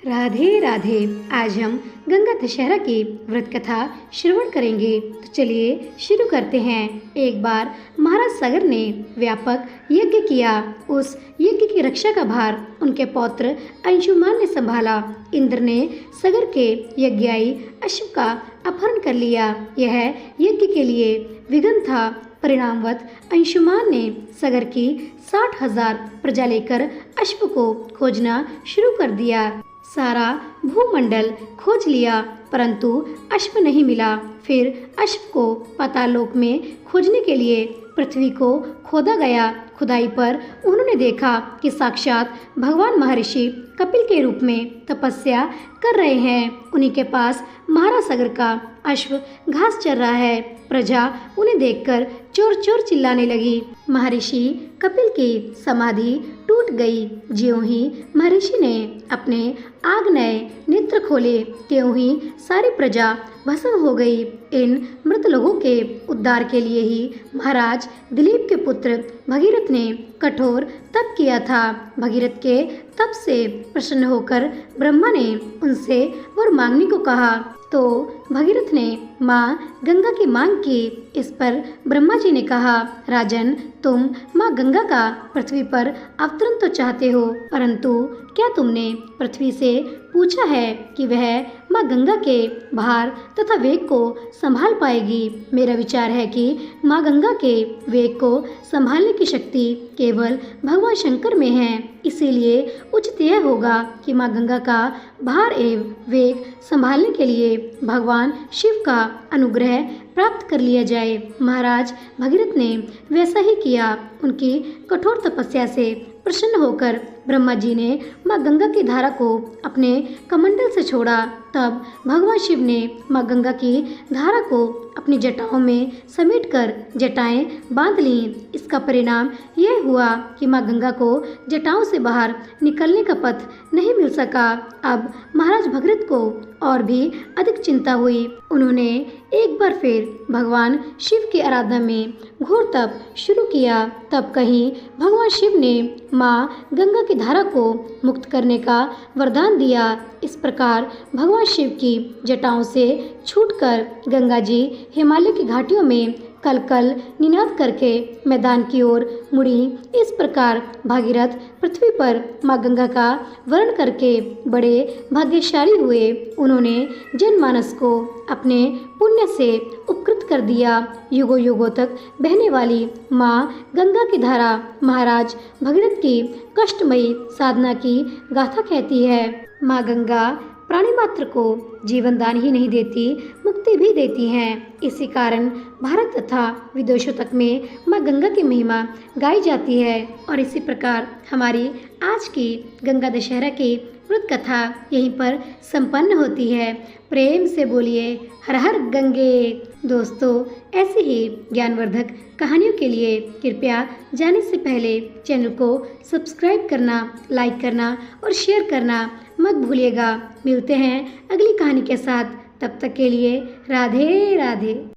राधे राधे। आज हम गंगा दशहरा की व्रत कथा श्रवण करेंगे। तो चलिए शुरू करते हैं। एक बार महाराज सगर ने व्यापक यज्ञ किया। उस यज्ञ की रक्षा का भार उनके पौत्र अंशुमान ने संभाला। इंद्र ने सगर के यज्ञाई अश्व का अपहरण कर लिया। यह यज्ञ के लिए विघ्न था। परिणामवत अंशुमान ने सगर की 60,000 प्रजा लेकर अश्व को खोजना शुरू कर दिया। सारा भूमंडल खोज लिया परंतु अश्व नहीं मिला। फिर अश्व को पातालोक में खोजने के लिए पृथ्वी को खोदा गया। खुदाई पर उन्होंने देखा कि साक्षात भगवान महर्षि कपिल के रूप में तपस्या कर रहे हैं। उन्हीं के पास महाराज सगर का अश्व घास चर रहा है। प्रजा उन्हें देखकर चोर चोर चिल्लाने लगी। महर्षि कपिल की समाधि टूट गई। ज्यों ही महर्षि ने अपने आग्नेय नेत्र खोले त्यों ही सारी प्रजा भस्म हो गई। इन मृत लोगों के उद्धार के लिए ही महाराज दिलीप के पुत्र भगीरथ ने कठोर तप किया था। भगीरथ के तप से प्रसन्न होकर ब्रह्मा ने उनसे वर मांगने को कहा तो भगीरथ ने माँ गंगा की मांग की। इस पर ब्रह्मा जी ने कहा, राजन, तुम माँ गंगा का पृथ्वी पर अवतरण तो चाहते हो, परंतु क्या तुमने पृथ्वी से पूछा है कि वह माँ गंगा के भार तथा वेग को संभाल पाएगी? मेरा विचार है कि माँ गंगा के वेग को संभालने की शक्ति केवल भगवान शंकर में है। इसीलिए उचित यह होगा कि माँ गंगा का भार एवं वेग संभालने के लिए भगवान शिव का अनुग्रह प्राप्त कर लिया जाए। महाराज भगीरथ ने वैसा ही किया। उनकी कठोर तपस्या से प्रसन्न होकर ब्रह्मा जी ने माँ गंगा की धारा को अपने कमंडल से छोड़ा। तब भगवान शिव ने माँ गंगा की धारा को अपनी जटाओं में समेटकर जटाएं बांध लीं। इसका परिणाम यह हुआ कि माँ गंगा को जटाओं से बाहर निकलने का पथ नहीं मिल सका। अब महाराज भगीरथ को और भी अधिक चिंता हुई। उन्होंने एक बार फिर भगवान शिव की आराधना में घोर तप शुरू किया। तब कहीं भगवान शिव ने माँ गंगा की धारा को मुक्त करने का वरदान दिया। इस प्रकार भगवान शिव की जटाओं से छूटकर गंगा जी हिमालय की घाटियों में कल कल निनाद करके मैदान की ओर मुड़ी। इस प्रकार भागीरथ पृथ्वी पर माँ गंगा का वर्ण करके बड़े भाग्यशाली हुए। उन्होंने जनमानस को अपने पुण्य से उपकृत कर दिया। युगों युगों तक बहने वाली माँ गंगा की धारा महाराज भगीरथ की कष्टमयी साधना की गाथा कहती है। माँ गंगा प्राणी मात्र को जीवन दान ही नहीं देती, मुक्ति भी देती हैं। इसी कारण भारत तथा विदेशों तक में माँ गंगा की महिमा गाई जाती है। और इसी प्रकार हमारी आज की गंगा दशहरा की व्रत कथा यहीं पर संपन्न होती है। प्रेम से बोलिए हर हर गंगे। दोस्तों, ऐसे ही ज्ञानवर्धक कहानियों के लिए कृपया जाने से पहले चैनल को सब्सक्राइब करना, लाइक करना और शेयर करना मत भूलिएगा। मिलते हैं अगली कहानी के साथ। तब तक के लिए राधे राधे।